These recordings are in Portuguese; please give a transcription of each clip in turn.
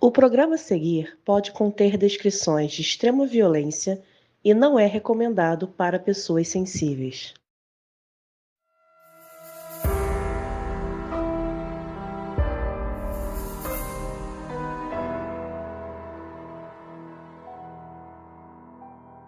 O programa a seguir pode conter descrições de extrema violência e não é recomendado para pessoas sensíveis.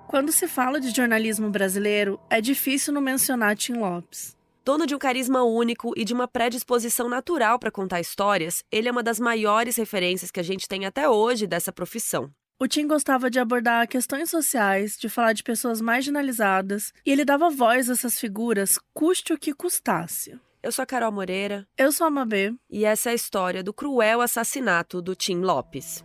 Quando se fala de jornalismo brasileiro, é difícil não mencionar Tim Lopes. Dono de um carisma único e de uma predisposição natural para contar histórias, ele é uma das maiores referências que a gente tem até hoje dessa profissão. O Tim gostava de abordar questões sociais, de falar de pessoas marginalizadas, e ele dava voz a essas figuras, custe o que custasse. Eu sou a Carol Moreira. Eu sou a Mabê. E essa é a história do cruel assassinato do Tim Lopes.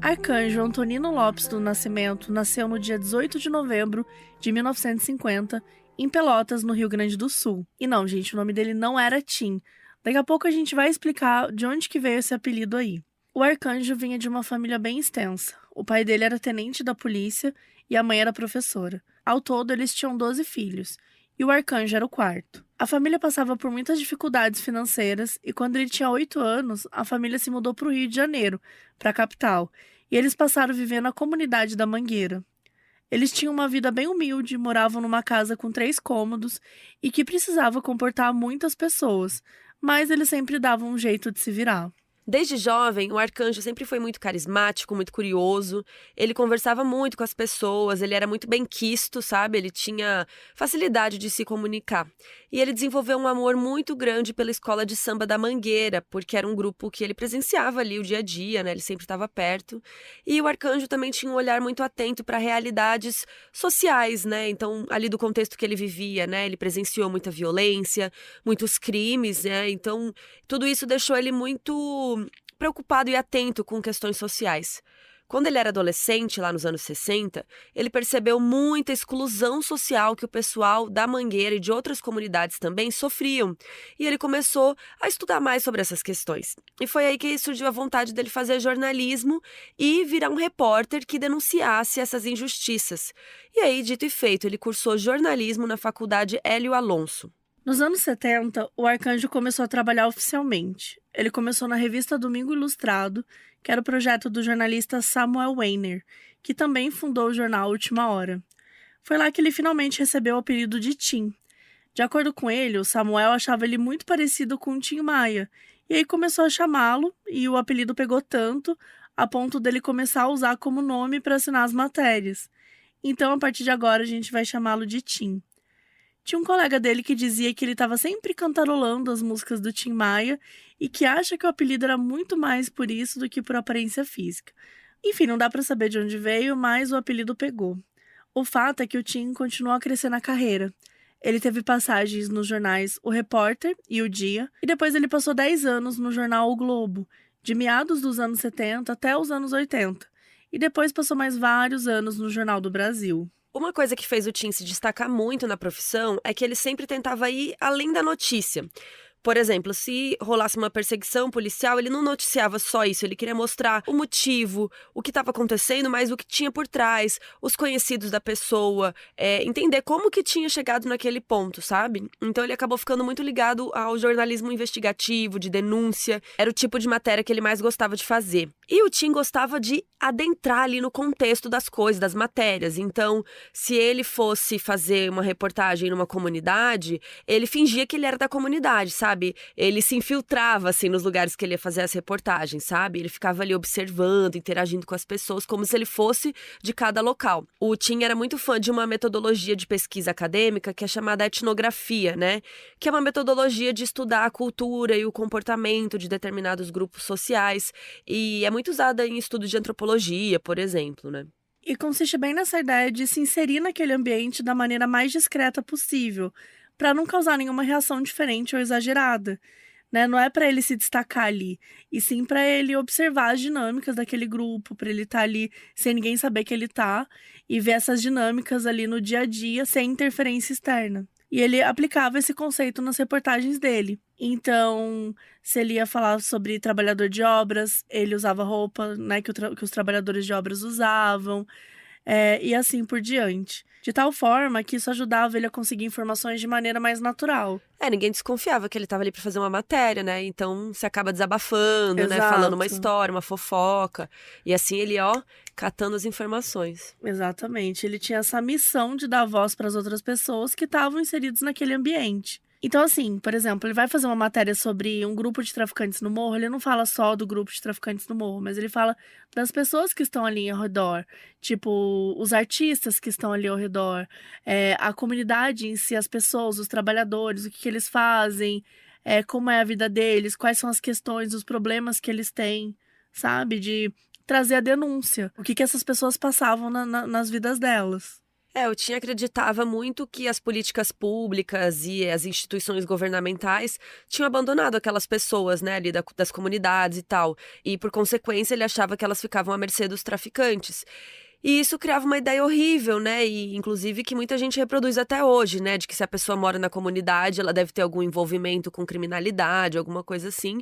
Arcanjo Antonino Lopes do Nascimento nasceu no dia 18 de novembro de 1950, em Pelotas, no Rio Grande do Sul. E não, gente, o nome dele não era Tim. Daqui a pouco a gente vai explicar de onde que veio esse apelido aí. O Arcanjo vinha de uma família bem extensa. O pai dele era tenente da polícia e a mãe era professora. Ao todo, eles tinham 12 filhos, e o Arcanjo era o quarto. A família passava por muitas dificuldades financeiras e quando ele tinha 8 anos, a família se mudou para o Rio de Janeiro, para a capital, e eles passaram a viver na comunidade da Mangueira. Eles tinham uma vida bem humilde, moravam numa casa com 3 cômodos e que precisava comportar muitas pessoas, mas eles sempre davam um jeito de se virar. Desde jovem, o Arcanjo sempre foi muito carismático, muito curioso. Ele conversava muito com as pessoas, ele era muito benquisto, sabe? Ele tinha facilidade de se comunicar. E ele desenvolveu um amor muito grande pela escola de samba da Mangueira, porque era um grupo que ele presenciava ali o dia a dia, né? Ele sempre estava perto. E o Arcanjo também tinha um olhar muito atento para realidades sociais, né? Então, ali do contexto que ele vivia, né? Ele presenciou muita violência, muitos crimes, né? Então, tudo isso deixou ele muito preocupado e atento com questões sociais. Quando ele era adolescente, lá nos anos 60, ele percebeu muita exclusão social que o pessoal da Mangueira e de outras comunidades também sofriam. E ele começou a estudar mais sobre essas questões. E foi aí que surgiu a vontade dele fazer jornalismo e virar um repórter que denunciasse essas injustiças. E aí, dito e feito, ele cursou jornalismo na Faculdade Hélio Alonso. Nos anos 70, o Arcanjo começou a trabalhar oficialmente. Ele começou na revista Domingo Ilustrado, que era o projeto do jornalista Samuel Weiner, que também fundou o jornal Última Hora. Foi lá que ele finalmente recebeu o apelido de Tim. De acordo com ele, o Samuel achava ele muito parecido com o Tim Maia, e aí começou a chamá-lo, e o apelido pegou tanto, a ponto dele começar a usar como nome para assinar as matérias. Então, a partir de agora, a gente vai chamá-lo de Tim. Tinha um colega dele que dizia que ele estava sempre cantarolando as músicas do Tim Maia e que acha que o apelido era muito mais por isso do que por aparência física. Enfim, não dá para saber de onde veio, mas o apelido pegou. O fato é que o Tim continuou a crescer na carreira. Ele teve passagens nos jornais O Repórter e O Dia, e depois ele passou 10 anos no jornal O Globo, de meados dos anos 70 até os anos 80, e depois passou mais vários anos no Jornal do Brasil. Uma coisa que fez o Tim se destacar muito na profissão é que ele sempre tentava ir além da notícia. Por exemplo, se rolasse uma perseguição policial, ele não noticiava só isso, ele queria mostrar o motivo, o que estava acontecendo, mas o que tinha por trás, os conhecidos da pessoa, entender como que tinha chegado naquele ponto, sabe? Então ele acabou ficando muito ligado ao jornalismo investigativo, de denúncia, era o tipo de matéria que ele mais gostava de fazer. E o Tim gostava de adentrar ali no contexto das coisas, das matérias. Então, se ele fosse fazer uma reportagem numa comunidade, ele fingia que ele era da comunidade, sabe? Ele se infiltrava, assim, nos lugares que ele ia fazer as reportagens, sabe? Ele ficava ali observando, interagindo com as pessoas, como se ele fosse de cada local. O Tim era muito fã de uma metodologia de pesquisa acadêmica que é chamada etnografia, né? Que é uma metodologia de estudar a cultura e o comportamento de determinados grupos sociais. E é muito usada em estudos de antropologia, por exemplo, né? E consiste bem nessa ideia de se inserir naquele ambiente da maneira mais discreta possível, para não causar nenhuma reação diferente ou exagerada, né? Não é para ele se destacar ali, e sim para ele observar as dinâmicas daquele grupo, para ele estar ali sem ninguém saber que ele tá, e ver essas dinâmicas ali no dia a dia, sem interferência externa. E ele aplicava esse conceito nas reportagens dele. Então, se ele ia falar sobre trabalhador de obras, ele usava roupa, né, que os trabalhadores de obras usavam, e assim por diante. de tal forma que isso ajudava ele a conseguir informações de maneira mais natural. Ninguém desconfiava que ele estava ali para fazer uma matéria, né? Então você acaba desabafando, né? Falando uma Exato. história, uma fofoca. E assim ele, catando as informações. Exatamente. Ele tinha essa missão de dar voz para as outras pessoas que estavam inseridas naquele ambiente. Então, assim, por exemplo, ele vai fazer uma matéria sobre um grupo de traficantes no morro, ele não fala só do grupo de traficantes no morro, mas ele fala das pessoas que estão ali ao redor, tipo, os artistas que estão ali ao redor, a comunidade em si, as pessoas, os trabalhadores, o que eles fazem, como é a vida deles, quais são as questões, os problemas que eles têm, sabe? De trazer a denúncia, o que essas pessoas passavam nas vidas delas. O Tim acreditava muito que as políticas públicas e as instituições governamentais tinham abandonado aquelas pessoas, né, ali das comunidades e tal. E, por consequência, ele achava que elas ficavam à mercê dos traficantes. E isso criava uma ideia horrível, né? E, inclusive, que muita gente reproduz até hoje, né? De que se a pessoa mora na comunidade, ela deve ter algum envolvimento com criminalidade, alguma coisa assim.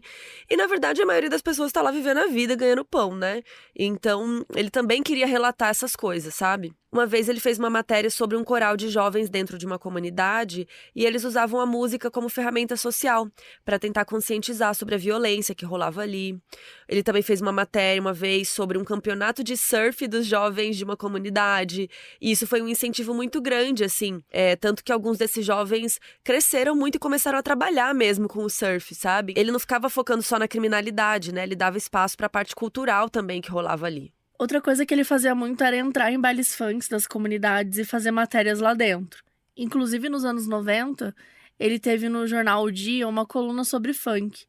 E, na verdade, a maioria das pessoas tá lá vivendo a vida, ganhando pão, né? Então, ele também queria relatar essas coisas, sabe? Uma vez ele fez uma matéria sobre um coral de jovens dentro de uma comunidade e eles usavam a música como ferramenta social para tentar conscientizar sobre a violência que rolava ali. Ele também fez uma matéria uma vez sobre um campeonato de surf dos jovens de uma comunidade e isso foi um incentivo muito grande, assim. Tanto que alguns desses jovens cresceram muito e começaram a trabalhar mesmo com o surf, sabe? Ele não ficava focando só na criminalidade, né? Ele dava espaço para a parte cultural também que rolava ali. Outra coisa que ele fazia muito era entrar em bailes funks das comunidades e fazer matérias lá dentro. Inclusive, nos anos 90, ele teve no jornal O Dia uma coluna sobre funk.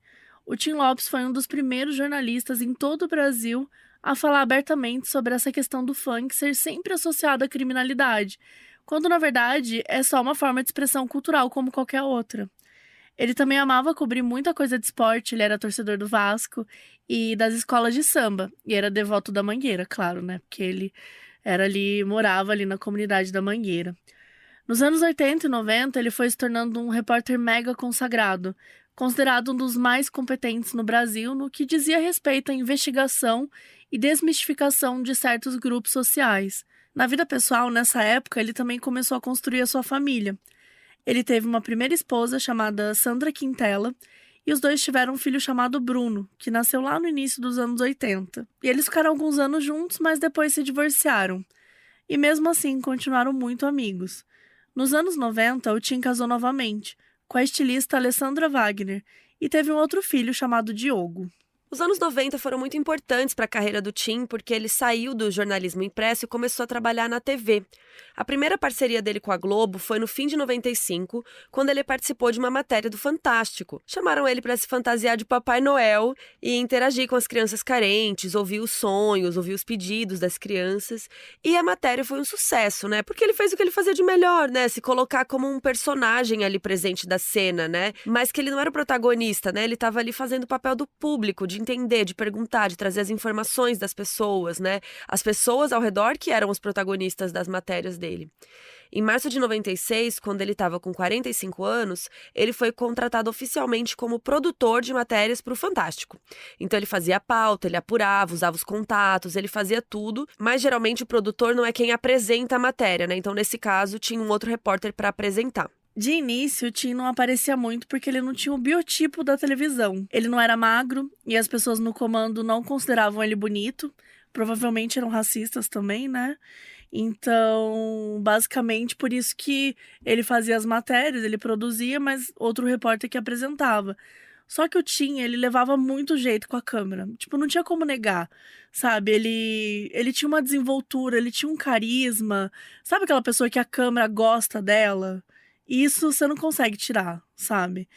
O Tim Lopes foi um dos primeiros jornalistas em todo o Brasil a falar abertamente sobre essa questão do funk ser sempre associado à criminalidade, quando, na verdade, é só uma forma de expressão cultural como qualquer outra. Ele também amava cobrir muita coisa de esporte, ele era torcedor do Vasco e das escolas de samba. E era devoto da Mangueira, claro, né? Porque ele morava ali na comunidade da Mangueira. Nos anos 80 e 90, ele foi se tornando um repórter mega consagrado, considerado um dos mais competentes no Brasil no que dizia respeito à investigação e desmistificação de certos grupos sociais. Na vida pessoal, nessa época, ele também começou a construir a sua família. Ele teve uma primeira esposa chamada Sandra Quintela e os dois tiveram um filho chamado Bruno, que nasceu lá no início dos anos 80. E eles ficaram alguns anos juntos, mas depois se divorciaram. E mesmo assim, continuaram muito amigos. Nos anos 90, o Tim casou novamente, com a estilista Alessandra Wagner, e teve um outro filho chamado Diogo. Os anos 90 foram muito importantes para a carreira do Tim, porque ele saiu do jornalismo impresso e começou a trabalhar na TV. A primeira parceria dele com a Globo foi no fim de 95, quando ele participou de uma matéria do Fantástico. Chamaram ele para se fantasiar de Papai Noel e interagir com as crianças carentes, ouvir os sonhos, ouvir os pedidos das crianças. E a matéria foi um sucesso, né? Porque ele fez o que ele fazia de melhor, né? Se colocar como um personagem ali presente da cena, né? Mas que ele não era o protagonista, né? Ele estava ali fazendo o papel do público, de entender, de perguntar, de trazer as informações das pessoas, né? As pessoas ao redor que eram os protagonistas das matérias dele. Em março de 96, quando ele estava com 45 anos, ele foi contratado oficialmente como produtor de matérias para o Fantástico. Então ele fazia a pauta, ele apurava, usava os contatos, ele fazia tudo, mas geralmente o produtor não é quem apresenta a matéria, né? Então nesse caso tinha um outro repórter para apresentar. De início, o Tim não aparecia muito porque ele não tinha o biotipo da televisão. Ele não era magro e as pessoas no comando não consideravam ele bonito. Provavelmente eram racistas também, né? Então, basicamente, por isso que ele fazia as matérias, ele produzia, mas outro repórter que apresentava. Só que o Tim, ele levava muito jeito com a câmera. Tipo, não tinha como negar, sabe? Ele tinha uma desenvoltura, ele tinha um carisma. Sabe aquela pessoa que a câmera gosta dela? Isso você não consegue tirar, sabe?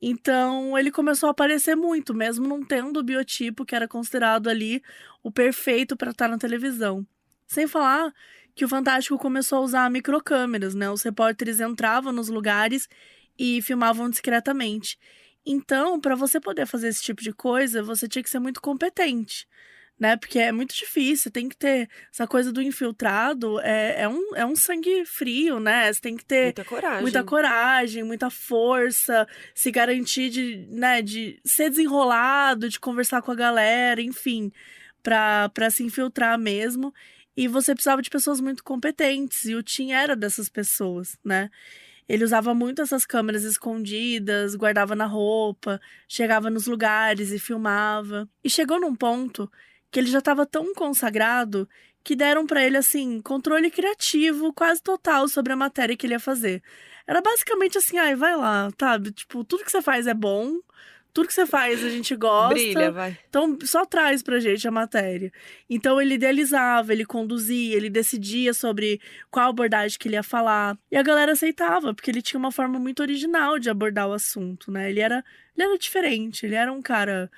Então, ele começou a aparecer muito, mesmo não tendo o biotipo que era considerado ali o perfeito para estar na televisão. Sem falar que o Fantástico começou a usar microcâmeras, né? Os repórteres entravam nos lugares e filmavam discretamente. Então, para você poder fazer esse tipo de coisa, você tinha que ser muito competente, né? Porque é muito difícil, tem que ter essa coisa do infiltrado, é um sangue frio, né? Você tem que ter muita coragem, muita força, se garantir de ser desenrolado, de conversar com a galera, enfim, pra se infiltrar mesmo. E você precisava de pessoas muito competentes, e o Tim era dessas pessoas, né? Ele usava muito essas câmeras escondidas, guardava na roupa, chegava nos lugares e filmava. E chegou num ponto que ele já estava tão consagrado que deram para ele, assim, controle criativo quase total sobre a matéria que ele ia fazer. Era basicamente assim, ai, vai lá, sabe? Tipo, tudo que você faz é bom, tudo que você faz a gente Brilha, gosta, vai. então só traz pra gente a matéria. Então ele idealizava, ele conduzia, ele decidia sobre qual abordagem que ele ia falar. E a galera aceitava, porque ele tinha uma forma muito original de abordar o assunto, né? Ele era diferente, ele era um cara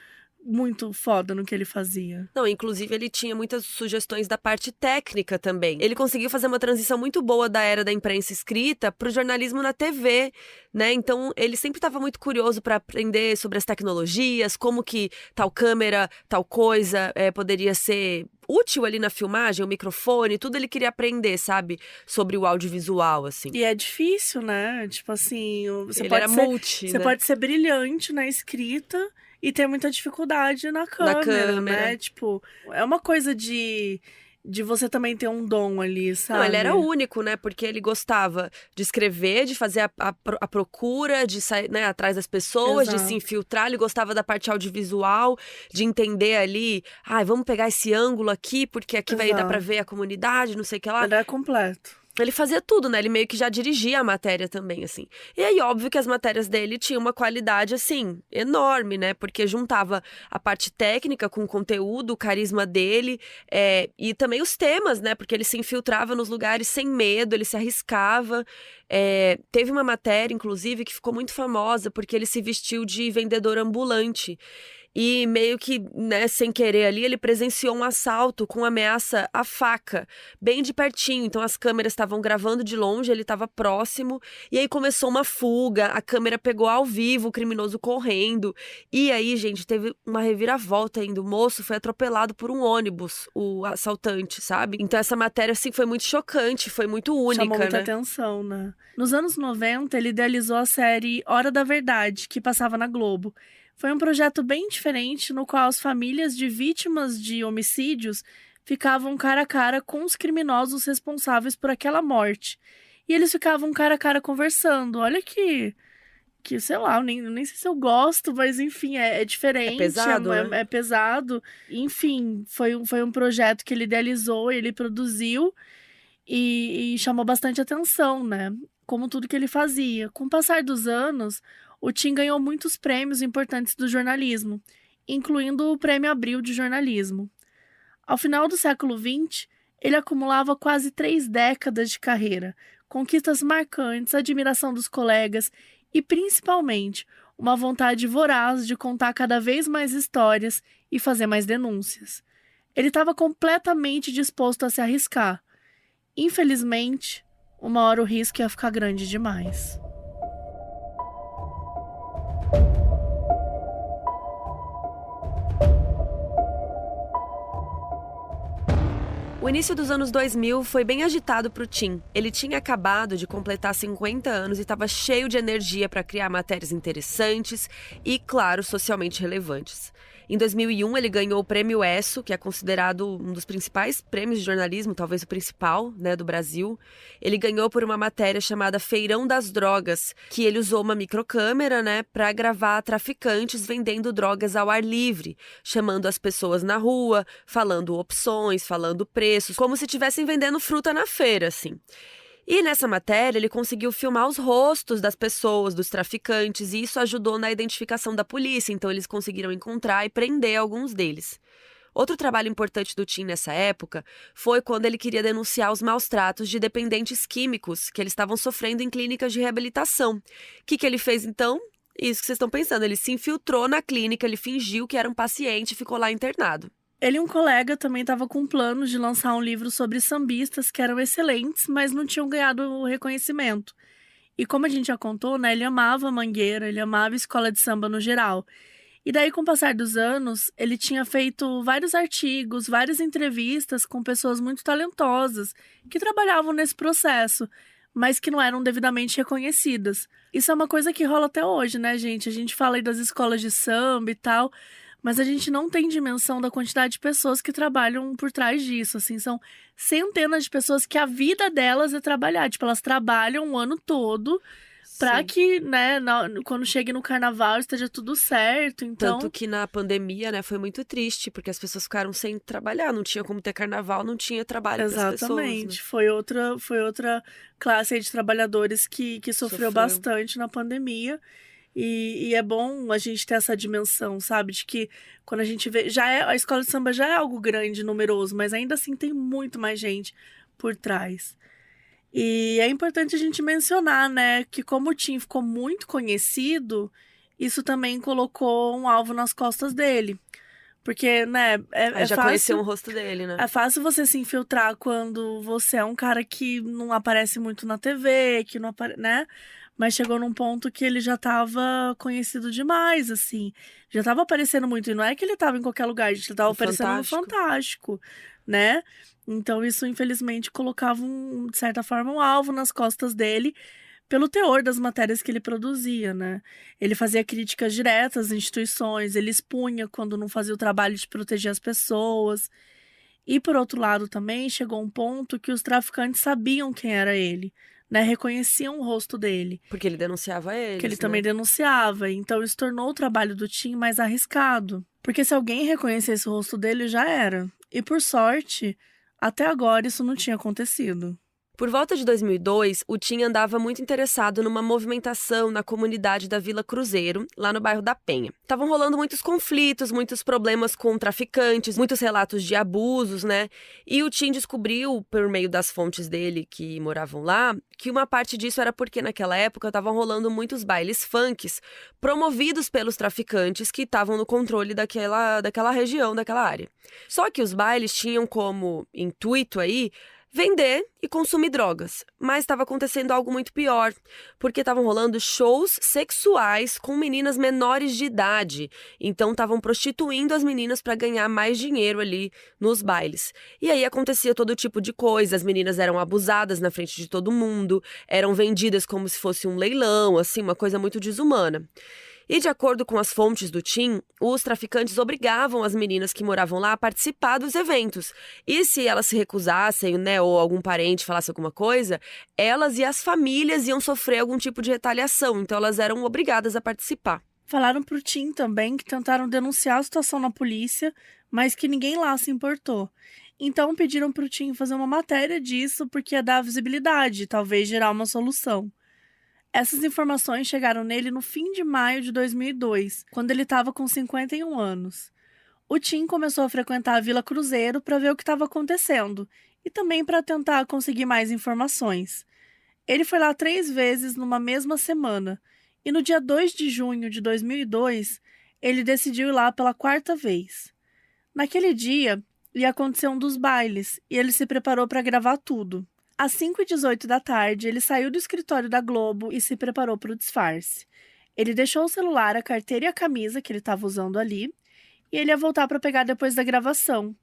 muito foda no que ele fazia. Não, inclusive ele tinha muitas sugestões da parte técnica também. Ele conseguiu fazer uma transição muito boa da era da imprensa escrita para o jornalismo na TV, né? Então ele sempre estava muito curioso para aprender sobre as tecnologias, como que tal câmera, tal coisa poderia ser útil ali na filmagem, o microfone, tudo ele queria aprender, sabe? Sobre o audiovisual, assim. E é difícil, né? Tipo assim, você Ele pode era ser, multi, você né? pode ser brilhante na escrita e ter muita dificuldade na câmera, né? Tipo, é uma coisa de você também ter um dom ali, sabe? Não, ele era único, né? Porque ele gostava de escrever, de fazer a procura, de sair, né, atrás das pessoas, de se Exato. infiltrar. Ele gostava da parte audiovisual, de entender ali, vamos pegar esse ângulo aqui, porque aqui vai dar pra Exato. ver a comunidade, não sei o que lá. Ele é completo. Ele fazia tudo, né? Ele meio que já dirigia a matéria também, assim. E aí, óbvio que as matérias dele tinham uma qualidade, assim, enorme, né? Porque juntava a parte técnica com o conteúdo, o carisma dele, e também os temas, né? Porque ele se infiltrava nos lugares sem medo, ele se arriscava. Teve uma matéria, inclusive, que ficou muito famosa, porque ele se vestiu de vendedor ambulante. E meio que, né, sem querer ali, ele presenciou um assalto com ameaça à faca, bem de pertinho. Então as câmeras estavam gravando de longe, ele estava próximo, e aí começou uma fuga, a câmera pegou ao vivo o criminoso correndo. E aí, gente, teve uma reviravolta ainda. O moço foi atropelado por um ônibus, o assaltante, sabe? Então essa matéria, assim, foi muito chocante, foi muito única, Chamou muita né? atenção, né? Nos anos 90, ele idealizou a série Hora da Verdade, que passava na Globo. Foi um projeto bem diferente, no qual as famílias de vítimas de homicídios ficavam cara a cara com os criminosos responsáveis por aquela morte. E eles ficavam cara a cara conversando. Olha que sei lá, eu nem sei se eu gosto, mas enfim, é diferente. É pesado, né? É pesado. Enfim, foi um projeto que ele idealizou, ele produziu e chamou bastante atenção, né? Como tudo que ele fazia. Com o passar dos anos, o Tim ganhou muitos prêmios importantes do jornalismo, incluindo o Prêmio Abril de Jornalismo. Ao final do século XX, ele acumulava quase 3 décadas de carreira, conquistas marcantes, admiração dos colegas e, principalmente, uma vontade voraz de contar cada vez mais histórias e fazer mais denúncias. Ele estava completamente disposto a se arriscar. Infelizmente, uma hora o risco ia ficar grande demais. O início dos anos 2000 foi bem agitado para o Tim. Ele tinha acabado de completar 50 anos e estava cheio de energia para criar matérias interessantes e, claro, socialmente relevantes. Em 2001, ele ganhou o Prêmio ESSO, que é considerado um dos principais prêmios de jornalismo, talvez o principal, né, do Brasil. Ele ganhou por uma matéria chamada Feirão das Drogas, que ele usou uma microcâmera, né, para gravar traficantes vendendo drogas ao ar livre, chamando as pessoas na rua, falando opções, falando preços, como se estivessem vendendo fruta na feira, assim. E nessa matéria ele conseguiu filmar os rostos das pessoas, dos traficantes, e isso ajudou na identificação da polícia, então eles conseguiram encontrar e prender alguns deles. Outro trabalho importante do Tim nessa época foi quando ele queria denunciar os maus tratos de dependentes químicos que eles estavam sofrendo em clínicas de reabilitação. O que ele fez então? Isso que vocês estão pensando, ele se infiltrou na clínica, ele fingiu que era um paciente e ficou lá internado. Ele e um colega também estavam com planos de lançar um livro sobre sambistas que eram excelentes, mas não tinham ganhado o reconhecimento. E como a gente já contou, né, ele amava a Mangueira, ele amava a escola de samba no geral. E daí, com o passar dos anos, ele tinha feito vários artigos, várias entrevistas com pessoas muito talentosas que trabalhavam nesse processo, mas que não eram devidamente reconhecidas. Isso é uma coisa que rola até hoje, né, gente? A gente fala aí das escolas de samba e tal, Mas a gente não tem dimensão da quantidade de pessoas que trabalham por trás disso, assim, são centenas de pessoas que a vida delas é trabalhar, tipo, elas trabalham o ano todo pra Sim. que, né, quando chegue no carnaval esteja tudo certo, então... Tanto que na pandemia, né, foi muito triste, porque as pessoas ficaram sem trabalhar, não tinha como ter carnaval, não tinha trabalho para as pessoas, né? Exatamente, foi outra classe aí de trabalhadores que sofreu bastante na pandemia. E é bom a gente ter essa dimensão, sabe? De que quando a gente vê. A escola de samba já é algo grande, numeroso, mas ainda assim tem muito mais gente por trás. E é importante a gente mencionar, né, que como o Tim ficou muito conhecido, isso também colocou um alvo nas costas dele. Porque, né, Aí é já conheceu o fácil. rosto dele, né? É fácil você se infiltrar quando você é um cara que não aparece muito na TV, que não aparece, né? Mas chegou num ponto que ele já tava conhecido demais, assim. Já tava aparecendo muito. E não é que ele tava em qualquer lugar, ele tava No aparecendo no Fantástico. Fantástico, né? Então isso, infelizmente, colocava, de certa forma, um alvo nas costas dele pelo teor das matérias que ele produzia, né? Ele fazia críticas diretas às instituições, ele expunha quando não fazia o trabalho de proteger as pessoas. E por outro lado também chegou um ponto que os traficantes sabiam quem era ele, né? Reconheciam o rosto dele, Porque ele denunciava que ele eles, também né? denunciava. Então isso tornou o trabalho do Tim mais arriscado, porque se alguém reconhecesse o rosto dele já era. E por sorte, até agora isso não tinha acontecido. Por volta de 2002, o Tim andava muito interessado numa movimentação na comunidade da Vila Cruzeiro, lá no bairro da Penha. Estavam rolando muitos conflitos, muitos problemas com traficantes, muitos relatos de abusos, né? E o Tim descobriu, por meio das fontes dele que moravam lá, que uma parte disso era porque naquela época estavam rolando muitos bailes funks promovidos pelos traficantes que estavam no controle daquela região, daquela área. Só que os bailes tinham como intuito aí vender e consumir drogas. Mas estava acontecendo algo muito pior, porque estavam rolando shows sexuais com meninas menores de idade. Então estavam prostituindo as meninas para ganhar mais dinheiro ali nos bailes. E aí acontecia todo tipo de coisa, as meninas eram abusadas na frente de todo mundo, eram vendidas como se fosse um leilão, assim, uma coisa muito desumana. E de acordo com as fontes do Tim, os traficantes obrigavam as meninas que moravam lá a participar dos eventos. E se elas se recusassem, né, ou algum parente falasse alguma coisa, elas e as famílias iam sofrer algum tipo de retaliação. Então elas eram obrigadas a participar. Falaram pro Tim também que tentaram denunciar a situação na polícia, mas que ninguém lá se importou. Então pediram pro Tim fazer uma matéria disso porque ia dar visibilidade, talvez gerar uma solução. Essas informações chegaram nele no fim de maio de 2002, quando ele estava com 51 anos. O Tim começou a frequentar a Vila Cruzeiro para ver o que estava acontecendo e também para tentar conseguir mais informações. Ele foi lá 3 vezes numa mesma semana e no dia 2 de junho de 2002, ele decidiu ir lá pela 4ª vez. Naquele dia, ia acontecer um dos bailes e ele se preparou para gravar tudo. Às 5h18 da tarde, ele saiu do escritório da Globo e se preparou para o disfarce. Ele deixou o celular, a carteira e a camisa que ele estava usando ali, e ele ia voltar para pegar depois da gravação.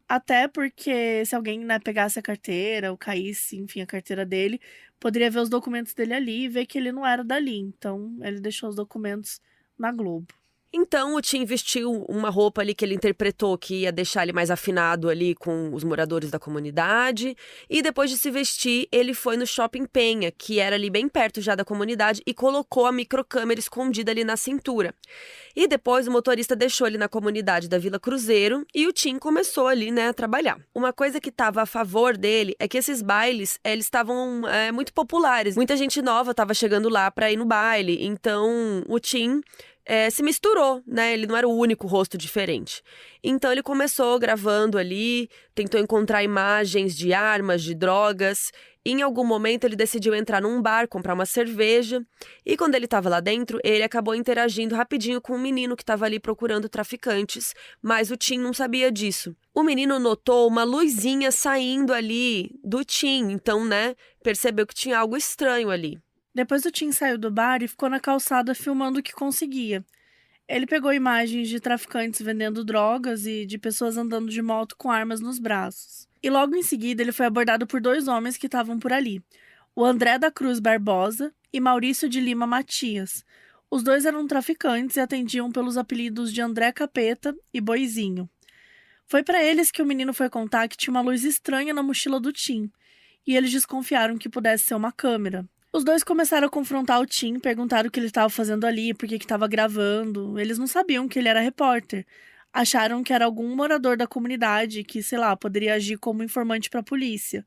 Até porque se alguém, né, pegasse a carteira ou caísse, enfim, a carteira dele, poderia ver os documentos dele ali e ver que ele não era dali. Então, ele deixou os documentos na Globo. Então o Tim vestiu uma roupa ali que ele interpretou que ia deixar ele mais afinado ali com os moradores da comunidade. E depois de se vestir, ele foi no Shopping Penha, que era ali bem perto já da comunidade, e colocou a microcâmera escondida ali na cintura. E depois o motorista deixou ele na comunidade da Vila Cruzeiro e o Tim começou ali, né, a trabalhar. Uma coisa que estava a favor dele é que esses bailes, eles estavam muito populares. Muita gente nova estava chegando lá para ir no baile. Então o Tim se misturou, né? Ele não era o único rosto diferente. Então ele começou gravando ali, tentou encontrar imagens de armas, de drogas. E em algum momento ele decidiu entrar num bar, comprar uma cerveja. E quando ele estava lá dentro, ele acabou interagindo rapidinho com um menino que estava ali procurando traficantes. Mas o Tim não sabia disso. O menino notou uma luzinha saindo ali do Tim. Então, né, percebeu que tinha algo estranho ali. Depois o Tim saiu do bar e ficou na calçada filmando o que conseguia. Ele pegou imagens de traficantes vendendo drogas e de pessoas andando de moto com armas nos braços. E logo em seguida ele foi abordado por 2 homens que estavam por ali, o André da Cruz Barbosa e Maurício de Lima Matias. Os dois eram traficantes e atendiam pelos apelidos de André Capeta e Boizinho. Foi para eles que o menino foi contar que tinha uma luz estranha na mochila do Tim, e eles desconfiaram que pudesse ser uma câmera. Os dois começaram a confrontar o Tim, perguntaram o que ele estava fazendo ali, por que estava gravando. Eles não sabiam que ele era repórter. Acharam que era algum morador da comunidade que, sei lá, poderia agir como informante para a polícia.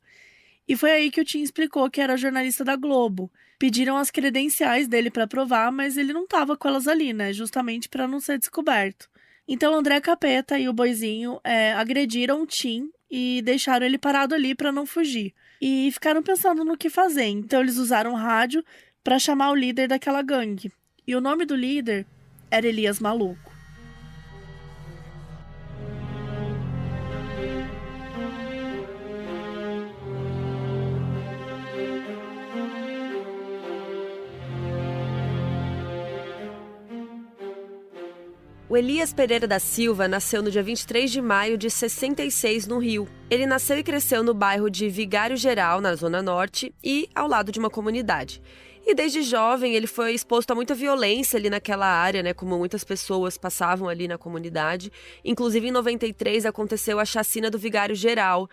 E foi aí que o Tim explicou que era jornalista da Globo. Pediram as credenciais dele para provar, mas ele não estava com elas ali, né? Justamente para não ser descoberto. Então, André Capeta e o Boizinho agrediram o Tim e deixaram ele parado ali para não fugir. E ficaram pensando no que fazer. Então, eles usaram rádio para chamar o líder daquela gangue. E o nome do líder era Elias Maluco. O Elias Pereira da Silva nasceu no dia 23 de maio de 66, no Rio. Ele nasceu e cresceu no bairro de Vigário Geral, na Zona Norte, e ao lado de uma comunidade. E desde jovem ele foi exposto a muita violência ali naquela área, né? Como muitas pessoas passavam ali na comunidade. Inclusive, em 93, aconteceu a chacina do Vigário Geral,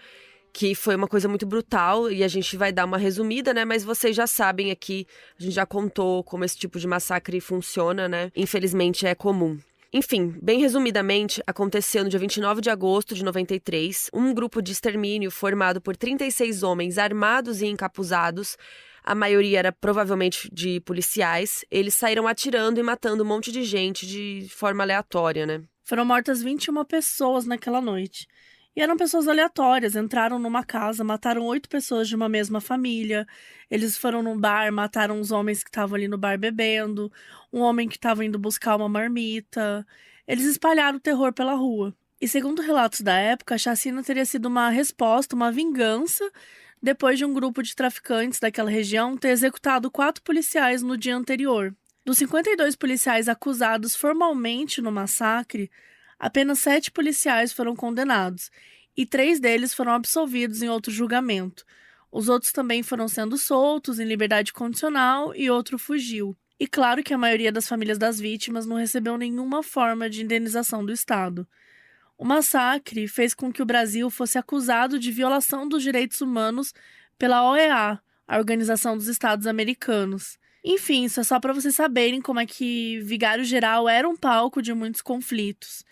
que foi uma coisa muito brutal, e a gente vai dar uma resumida, né? Mas vocês já sabem aqui, a gente já contou como esse tipo de massacre funciona, né? Infelizmente é comum. Enfim, bem resumidamente, aconteceu no dia 29 de agosto de 93, um grupo de extermínio formado por 36 homens armados e encapuzados, a maioria era provavelmente de policiais. Eles saíram atirando e matando um monte de gente de forma aleatória, né? Foram mortas 21 pessoas naquela noite. E eram pessoas aleatórias, entraram numa casa, mataram 8 pessoas de uma mesma família. Eles foram num bar, mataram os homens que estavam ali no bar bebendo, um homem que estava indo buscar uma marmita. Eles espalharam o terror pela rua. E segundo relatos da época, a chacina teria sido uma resposta, uma vingança, depois de um grupo de traficantes daquela região ter executado 4 policiais no dia anterior. Dos 52 policiais acusados formalmente no massacre, apenas 7 policiais foram condenados, e 3 deles foram absolvidos em outro julgamento. Os outros também foram sendo soltos em liberdade condicional e outro fugiu. E claro que a maioria das famílias das vítimas não recebeu nenhuma forma de indenização do Estado. O massacre fez com que o Brasil fosse acusado de violação dos direitos humanos pela OEA, a Organização dos Estados Americanos. Enfim, isso é só para vocês saberem como é que Vigário Geral era um palco de muitos conflitos.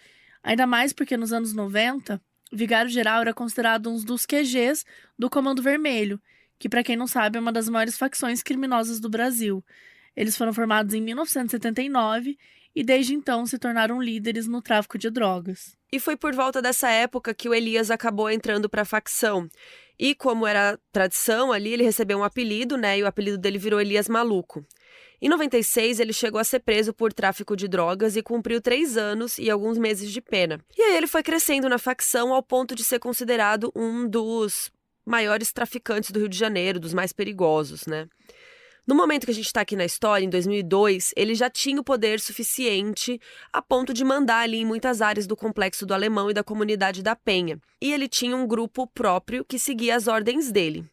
Ainda mais porque nos anos 90, Vigário Geral era considerado um dos QGs do Comando Vermelho, que, para quem não sabe, é uma das maiores facções criminosas do Brasil. Eles foram formados em 1979 e desde então se tornaram líderes no tráfico de drogas. E foi por volta dessa época que o Elias acabou entrando para a facção. E como era tradição ali, ele recebeu um apelido, né? E o apelido dele virou Elias Maluco. Em 96, ele chegou a ser preso por tráfico de drogas e cumpriu 3 anos e alguns meses de pena. E aí ele foi crescendo na facção ao ponto de ser considerado um dos maiores traficantes do Rio de Janeiro, dos mais perigosos, né? No momento que a gente está aqui na história, em 2002, ele já tinha o poder suficiente a ponto de mandar ali em muitas áreas do Complexo do Alemão e da comunidade da Penha. E ele tinha um grupo próprio que seguia as ordens dele.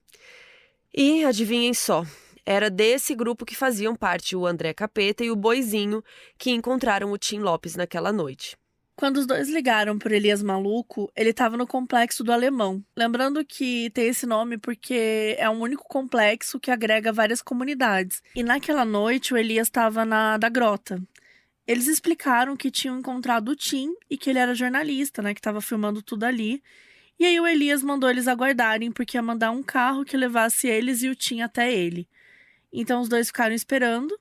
E, adivinhem só, era desse grupo que faziam parte o André Capeta e o Boizinho, que encontraram o Tim Lopes naquela noite. Quando os dois ligaram por Elias Maluco, ele estava no Complexo do Alemão. Lembrando que tem esse nome porque é um único complexo que agrega várias comunidades. E naquela noite o Elias estava na da Grota. Eles explicaram que tinham encontrado o Tim e que ele era jornalista, né, que estava filmando tudo ali. E aí o Elias mandou eles aguardarem porque ia mandar um carro que levasse eles e o Tim até ele. Então os dois ficaram esperando,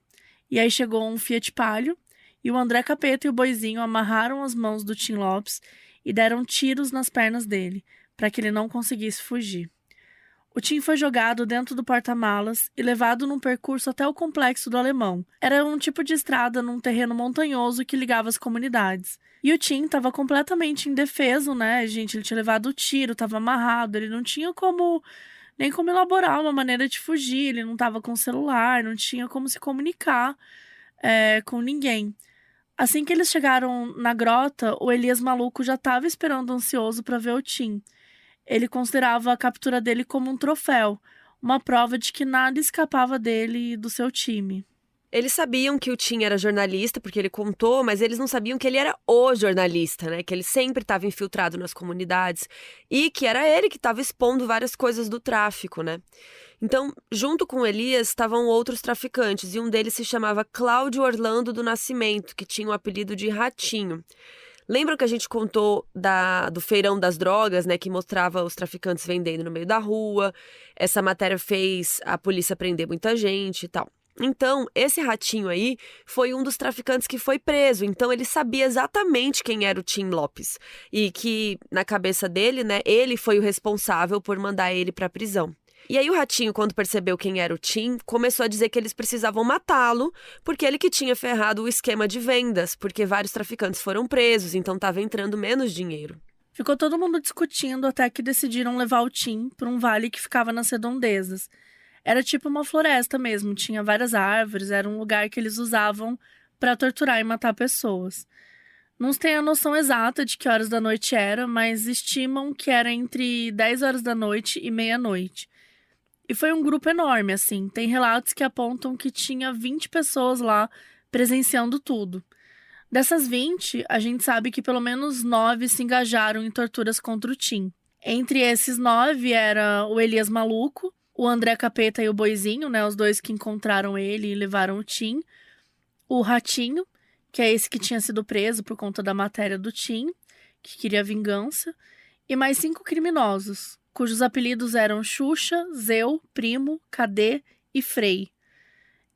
e aí chegou um Fiat Palio, e o André Capeta e o Boizinho amarraram as mãos do Tim Lopes e deram tiros nas pernas dele, para que ele não conseguisse fugir. O Tim foi jogado dentro do porta-malas e levado num percurso até o Complexo do Alemão. Era um tipo de estrada num terreno montanhoso que ligava as comunidades. E o Tim estava completamente indefeso, né, gente? Ele tinha levado o tiro, estava amarrado, ele não tinha nem como elaborar uma maneira de fugir, ele não estava com celular, não tinha como se comunicar com ninguém. Assim que eles chegaram na grota, o Elias Maluco já estava esperando ansioso para ver o Tim. Ele considerava a captura dele como um troféu, uma prova de que nada escapava dele e do seu time. Eles sabiam que o Tim era jornalista, porque ele contou, mas eles não sabiam que ele era o jornalista, né? Que ele sempre estava infiltrado nas comunidades e que era ele que estava expondo várias coisas do tráfico, né? Então, junto com Elias, estavam outros traficantes, e um deles se chamava Cláudio Orlando do Nascimento, que tinha o apelido de Ratinho. Lembram que a gente contou do feirão das drogas, né, que mostrava os traficantes vendendo no meio da rua? Essa matéria fez a polícia prender muita gente e tal. Então, esse Ratinho aí foi um dos traficantes que foi preso. Então, ele sabia exatamente quem era o Tim Lopes. E que, na cabeça dele, né, ele foi o responsável por mandar ele para a prisão. E aí o Ratinho, quando percebeu quem era o Tim, começou a dizer que eles precisavam matá-lo, porque ele que tinha ferrado o esquema de vendas, porque vários traficantes foram presos, então estava entrando menos dinheiro. Ficou todo mundo discutindo até que decidiram levar o Tim para um vale que ficava nas redondezas. Era tipo uma floresta mesmo, tinha várias árvores, era um lugar que eles usavam para torturar e matar pessoas. Não se tem a noção exata de que horas da noite era, mas estimam que era entre 10 horas da noite e meia-noite. E foi um grupo enorme, assim. Tem relatos que apontam que tinha 20 pessoas lá presenciando tudo. Dessas 20, a gente sabe que pelo menos 9 se engajaram em torturas contra o Tim. Entre esses 9 era o Elias Maluco, o André Capeta e o Boizinho, né, os dois que encontraram ele e levaram o Tim. O Ratinho, que é esse que tinha sido preso por conta da matéria do Tim, que queria vingança. E mais 5 criminosos, cujos apelidos eram Xuxa, Zeu, Primo, Cadê e Frei.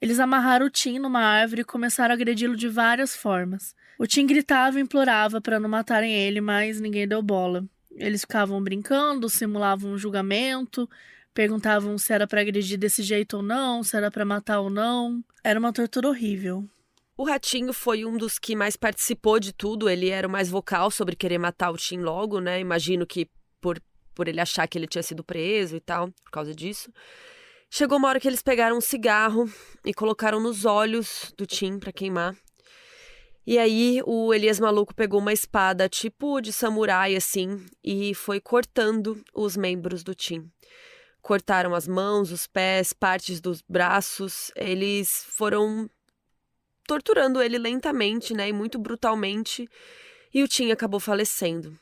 Eles amarraram o Tim numa árvore e começaram a agredi-lo de várias formas. O Tim gritava e implorava para não matarem ele, mas ninguém deu bola. Eles ficavam brincando, simulavam um julgamento, perguntavam se era para agredir desse jeito ou não, se era para matar ou não. Era uma tortura horrível. O Ratinho foi um dos que mais participou de tudo, ele era o mais vocal sobre querer matar o Tim logo, né? Imagino que por ele achar que ele tinha sido preso e tal, por causa disso. Chegou uma hora que eles pegaram um cigarro e colocaram nos olhos do Tim pra queimar. E aí o Elias Maluco pegou uma espada tipo de samurai, assim, e foi cortando os membros do Tim. Cortaram as mãos, os pés, partes dos braços. Eles foram torturando ele lentamente, né, e muito brutalmente. E o Tim acabou falecendo.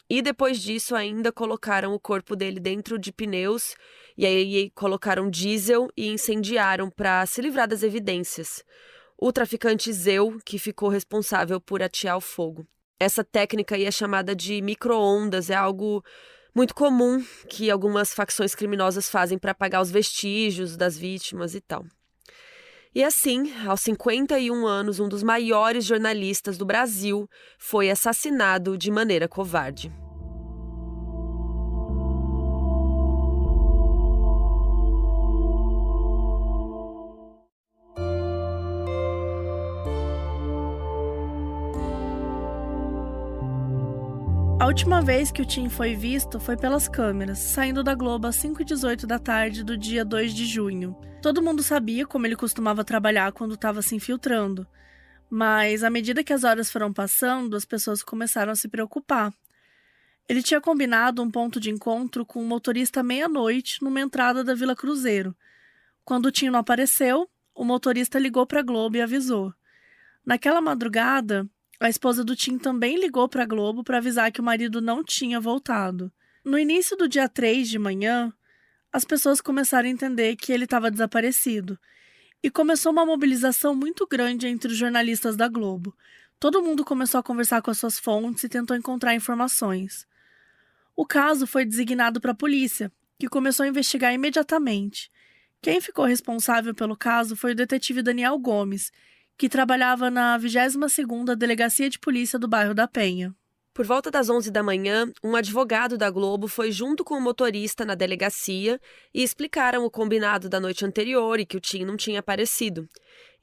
E depois disso ainda colocaram o corpo dele dentro de pneus e aí colocaram diesel e incendiaram para se livrar das evidências. O traficante Zeu, que ficou responsável por atear o fogo. Essa técnica aí é chamada de micro-ondas, é algo muito comum que algumas facções criminosas fazem para apagar os vestígios das vítimas e tal. E assim, aos 51 anos, um dos maiores jornalistas do Brasil foi assassinado de maneira covarde. A última vez que o Tim foi visto foi pelas câmeras, saindo da Globo às 5h18 da tarde do dia 2 de junho. Todo mundo sabia como ele costumava trabalhar quando estava se infiltrando, mas à medida que as horas foram passando, as pessoas começaram a se preocupar. Ele tinha combinado um ponto de encontro com um motorista à meia-noite numa entrada da Vila Cruzeiro. Quando o Tim não apareceu, o motorista ligou para a Globo e avisou. Naquela madrugada, a esposa do Tim também ligou para a Globo para avisar que o marido não tinha voltado. No início do dia 3 de manhã, as pessoas começaram a entender que ele estava desaparecido. E começou uma mobilização muito grande entre os jornalistas da Globo. Todo mundo começou a conversar com as suas fontes e tentou encontrar informações. O caso foi designado para a polícia, que começou a investigar imediatamente. Quem ficou responsável pelo caso foi o detetive Daniel Gomes, que trabalhava na 22ª Delegacia de Polícia do bairro da Penha. Por volta das 11 da manhã, um advogado da Globo foi junto com o motorista na delegacia e explicaram o combinado da noite anterior e que o Tim não tinha aparecido.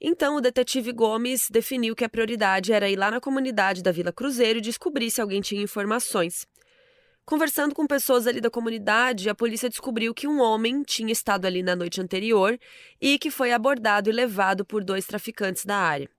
Então, o detetive Gomes definiu que a prioridade era ir lá na comunidade da Vila Cruzeiro e descobrir se alguém tinha informações. Conversando com pessoas ali da comunidade, a polícia descobriu que um homem tinha estado ali na noite anterior e que foi abordado e levado por 2 traficantes da área.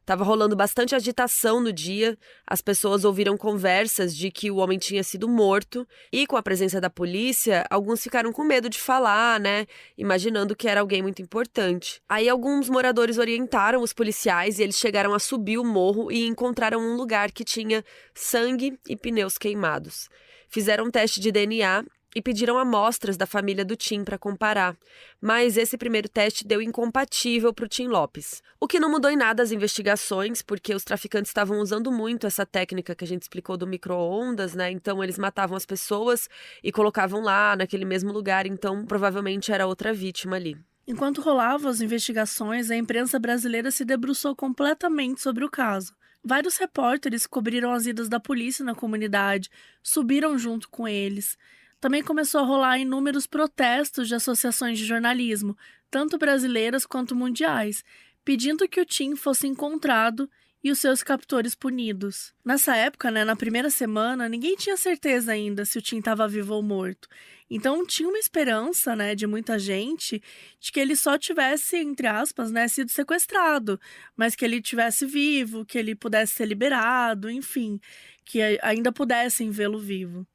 Tava rolando bastante agitação no dia, as pessoas ouviram conversas de que o homem tinha sido morto e, com a presença da polícia, alguns ficaram com medo de falar, né, imaginando que era alguém muito importante. Aí alguns moradores orientaram os policiais e eles chegaram a subir o morro e encontraram um lugar que tinha sangue e pneus queimados. Fizeram um teste de DNA e pediram amostras da família do Tim para comparar, mas esse primeiro teste deu incompatível para o Tim Lopes. O que não mudou em nada as investigações, porque os traficantes estavam usando muito essa técnica que a gente explicou do micro-ondas, né? Então eles matavam as pessoas e colocavam lá, naquele mesmo lugar, então provavelmente era outra vítima ali. Enquanto rolavam as investigações, a imprensa brasileira se debruçou completamente sobre o caso. Vários repórteres cobriram as idas da polícia na comunidade, subiram junto com eles. Também começou a rolar inúmeros protestos de associações de jornalismo, tanto brasileiras quanto mundiais, pedindo que o Tim fosse encontrado e os seus captores punidos. Nessa época, na primeira semana, ninguém tinha certeza ainda se o Tim estava vivo ou morto. Então tinha uma esperança, de muita gente de que ele só tivesse, entre aspas, sido sequestrado, mas que ele estivesse vivo, que ele pudesse ser liberado, enfim, que ainda pudessem vê-lo vivo.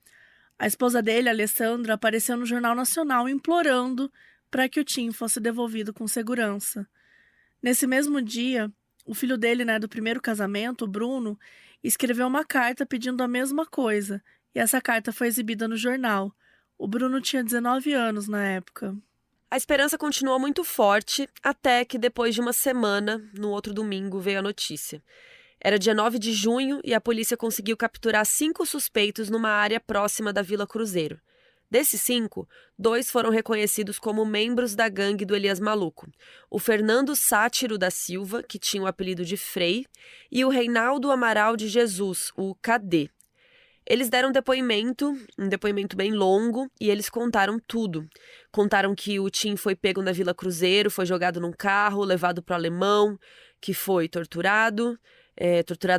A esposa dele, Alessandra, apareceu no Jornal Nacional implorando para que o Tim fosse devolvido com segurança. Nesse mesmo dia, o filho dele, do primeiro casamento, o Bruno, escreveu uma carta pedindo a mesma coisa, e essa carta foi exibida no jornal. O Bruno tinha 19 anos na época. A esperança continuou muito forte, até que depois de uma semana, no outro domingo, veio a notícia. Era dia 9 de junho e a polícia conseguiu capturar 5 suspeitos numa área próxima da Vila Cruzeiro. Desses 5, 2 foram reconhecidos como membros da gangue do Elias Maluco. O Fernando Sátiro da Silva, que tinha o apelido de Frei, e o Reinaldo Amaral de Jesus, o KD. Eles deram um depoimento bem longo, e eles contaram tudo. Contaram que o Tim foi pego na Vila Cruzeiro, foi jogado num carro, levado para o Alemão, que foi torturado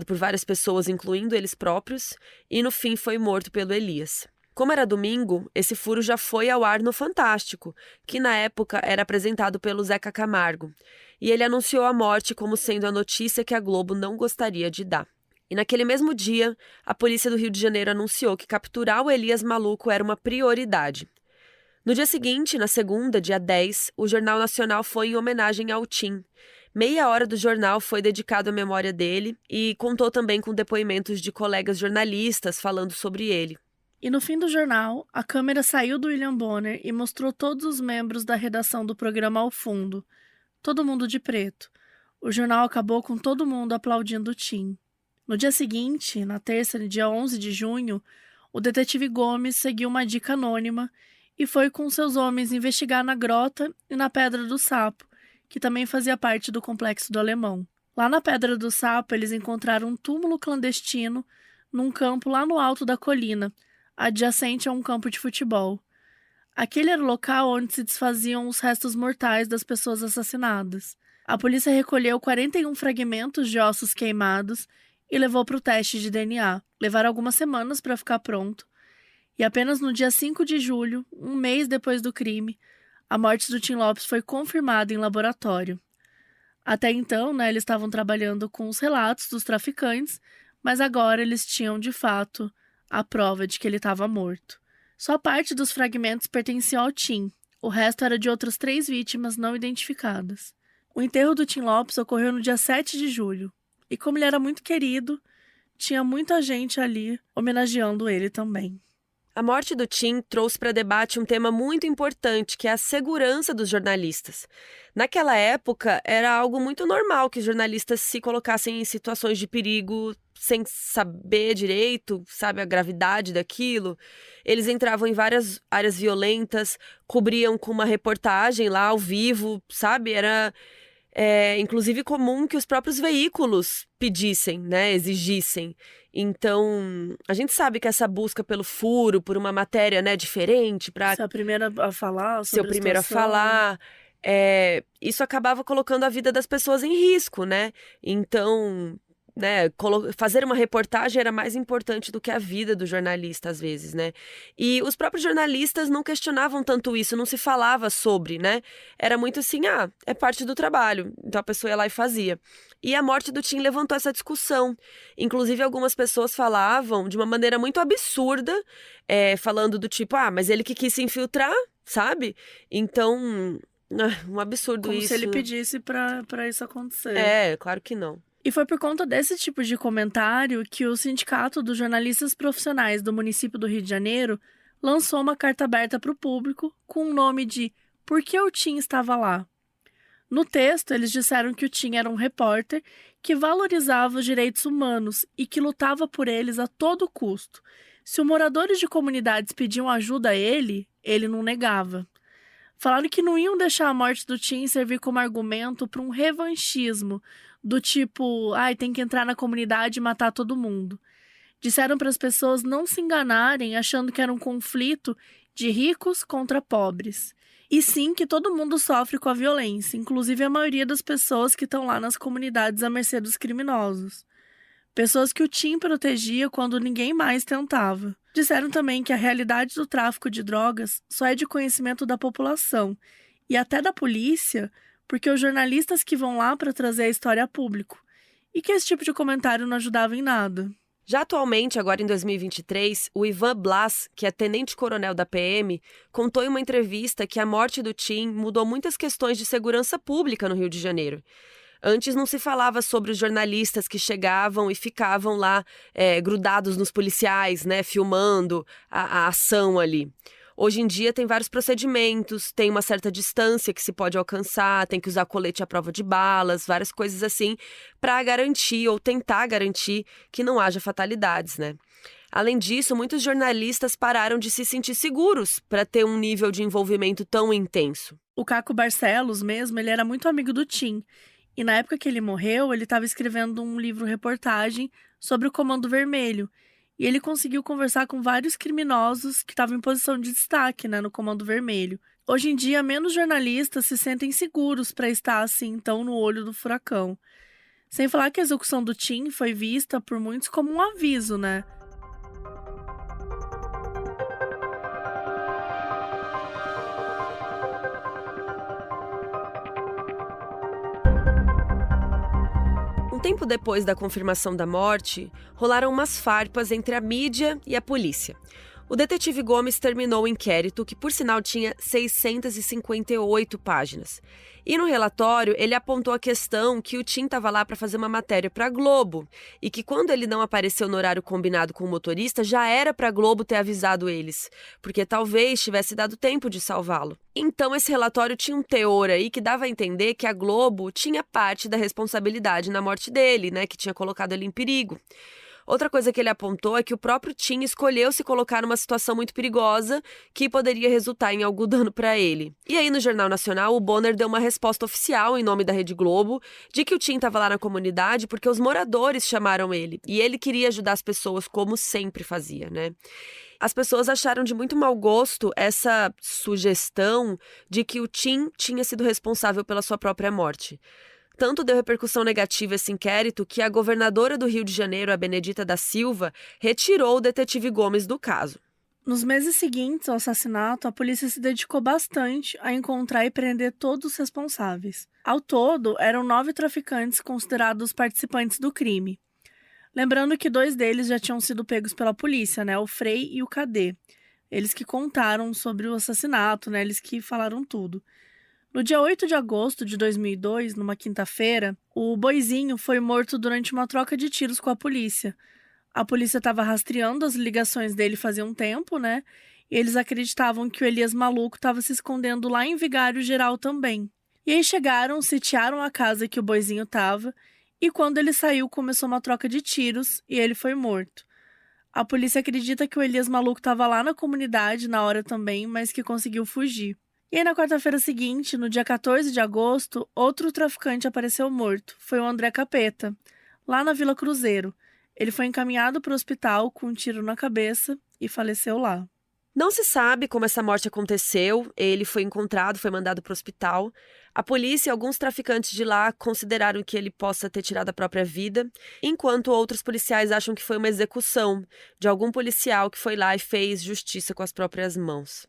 por várias pessoas, incluindo eles próprios, e no fim foi morto pelo Elias. Como era domingo, esse furo já foi ao ar no Fantástico, que na época era apresentado pelo Zeca Camargo, e ele anunciou a morte como sendo a notícia que a Globo não gostaria de dar. E naquele mesmo dia, a polícia do Rio de Janeiro anunciou que capturar o Elias Maluco era uma prioridade. No dia seguinte, na segunda, dia 10, o Jornal Nacional foi em homenagem ao Tim. Meia hora do jornal foi dedicado à memória dele e contou também com depoimentos de colegas jornalistas falando sobre ele. E no fim do jornal, a câmera saiu do William Bonner e mostrou todos os membros da redação do programa ao fundo. Todo mundo de preto. O jornal acabou com todo mundo aplaudindo o Tim. No dia seguinte, na terça, dia 11 de junho, o detetive Gomes seguiu uma dica anônima e foi com seus homens investigar na Grota e na Pedra do Sapo, que também fazia parte do Complexo do Alemão. Lá na Pedra do Sapo, eles encontraram um túmulo clandestino num campo lá no alto da colina, adjacente a um campo de futebol. Aquele era o local onde se desfaziam os restos mortais das pessoas assassinadas. A polícia recolheu 41 fragmentos de ossos queimados e levou para o teste de DNA. Levaram algumas semanas para ficar pronto. E apenas no dia 5 de julho, um mês depois do crime, a morte do Tim Lopes foi confirmada em laboratório. Até então, eles estavam trabalhando com os relatos dos traficantes, mas agora eles tinham, de fato, a prova de que ele estava morto. Só parte dos fragmentos pertencia ao Tim. O resto era de outras 3 vítimas não identificadas. O enterro do Tim Lopes ocorreu no dia 7 de julho. E como ele era muito querido, tinha muita gente ali homenageando ele também. A morte do Tim trouxe para debate um tema muito importante, que é a segurança dos jornalistas. Naquela época, era algo muito normal que os jornalistas se colocassem em situações de perigo sem saber direito, a gravidade daquilo. Eles entravam em várias áreas violentas, cobriam com uma reportagem lá ao vivo, Era inclusive comum que os próprios veículos pedissem, exigissem. Então, a gente sabe que essa busca pelo furo, por uma matéria, diferente, para ser a primeira a falar sobre ser o primeiro a falar, isso acabava colocando a vida das pessoas em risco, Então, né? Fazer uma reportagem era mais importante do que a vida do jornalista, às vezes, né? E os próprios jornalistas não questionavam tanto isso, não se falava sobre, né? Era muito assim, é parte do trabalho. Então a pessoa ia lá e fazia. E a morte do Tim levantou essa discussão. Inclusive, algumas pessoas falavam de uma maneira muito absurda, falando do tipo, mas ele que quis se infiltrar, sabe? Então, um absurdo Como isso. se ele pedisse pra isso acontecer. Claro que não. E foi por conta desse tipo de comentário que o Sindicato dos Jornalistas Profissionais do município do Rio de Janeiro lançou uma carta aberta para o público com o nome de Por que o Tim estava lá? No texto, eles disseram que o Tim era um repórter que valorizava os direitos humanos e que lutava por eles a todo custo. Se os moradores de comunidades pediam ajuda a ele não negava. Falaram que não iam deixar a morte do Tim servir como argumento para um revanchismo, do tipo, tem que entrar na comunidade e matar todo mundo. Disseram para as pessoas não se enganarem achando que era um conflito de ricos contra pobres. E sim que todo mundo sofre com a violência, inclusive a maioria das pessoas que estão lá nas comunidades à mercê dos criminosos. Pessoas que o Tim protegia quando ninguém mais tentava. Disseram também que a realidade do tráfico de drogas só é de conhecimento da população e até da polícia, porque os jornalistas que vão lá para trazer a história a público, e que esse tipo de comentário não ajudava em nada. Já atualmente, agora em 2023, o Ivan Blas, que é tenente-coronel da PM, contou em uma entrevista que a morte do Tim mudou muitas questões de segurança pública no Rio de Janeiro. Antes não se falava sobre os jornalistas que chegavam e ficavam lá grudados nos policiais, né, filmando a ação ali. Hoje em dia tem vários procedimentos, tem uma certa distância que se pode alcançar, tem que usar colete à prova de balas, várias coisas assim, para garantir ou tentar garantir que não haja fatalidades, né? Além disso, muitos jornalistas pararam de se sentir seguros para ter um nível de envolvimento tão intenso. O Caco Barcelos mesmo, ele era muito amigo do Tim. E na época que ele morreu, ele estava escrevendo um livro-reportagem sobre o Comando Vermelho. E ele conseguiu conversar com vários criminosos que estavam em posição de destaque, né, no Comando Vermelho. Hoje em dia, menos jornalistas se sentem seguros para estar assim, então, no olho do furacão. Sem falar que a execução do Tim foi vista por muitos como um aviso, né? Tempo depois da confirmação da morte, rolaram umas farpas entre a mídia e a polícia. O detetive Gomes terminou o inquérito, que por sinal tinha 658 páginas. E no relatório, ele apontou a questão que o Tim estava lá para fazer uma matéria para a Globo e que quando ele não apareceu no horário combinado com o motorista, já era para a Globo ter avisado eles, porque talvez tivesse dado tempo de salvá-lo. Então esse relatório tinha um teor aí que dava a entender que a Globo tinha parte da responsabilidade na morte dele, né, que tinha colocado ele em perigo. Outra coisa que ele apontou é que o próprio Tim escolheu se colocar numa situação muito perigosa que poderia resultar em algum dano para ele. E aí, no Jornal Nacional, o Bonner deu uma resposta oficial em nome da Rede Globo de que o Tim estava lá na comunidade porque os moradores chamaram ele e ele queria ajudar as pessoas como sempre fazia, né? As pessoas acharam de muito mau gosto essa sugestão de que o Tim tinha sido responsável pela sua própria morte. Tanto deu repercussão negativa esse inquérito que a governadora do Rio de Janeiro, a Benedita da Silva, retirou o detetive Gomes do caso. Nos meses seguintes ao assassinato, a polícia se dedicou bastante a encontrar e prender todos os responsáveis. Ao todo, eram 9 traficantes considerados participantes do crime. Lembrando que 2 deles já tinham sido pegos pela polícia, né? O Frei e o Cadê. Eles que contaram sobre o assassinato, né? Eles que falaram tudo. No dia 8 de agosto de 2002, numa quinta-feira, o Boizinho foi morto durante uma troca de tiros com a polícia. A polícia estava rastreando as ligações dele fazia um tempo, né? E eles acreditavam que o Elias Maluco estava se escondendo lá em Vigário Geral também. E aí chegaram, sitiaram a casa que o Boizinho estava, e quando ele saiu, começou uma troca de tiros e ele foi morto. A polícia acredita que o Elias Maluco estava lá na comunidade na hora também, mas que conseguiu fugir. E aí, na quarta-feira seguinte, no dia 14 de agosto, outro traficante apareceu morto. Foi o André Capeta, lá na Vila Cruzeiro. Ele foi encaminhado para o hospital com um tiro na cabeça e faleceu lá. Não se sabe como essa morte aconteceu, ele foi encontrado, foi mandado para o hospital. A polícia e alguns traficantes de lá consideraram que ele possa ter tirado a própria vida, enquanto outros policiais acham que foi uma execução de algum policial que foi lá e fez justiça com as próprias mãos.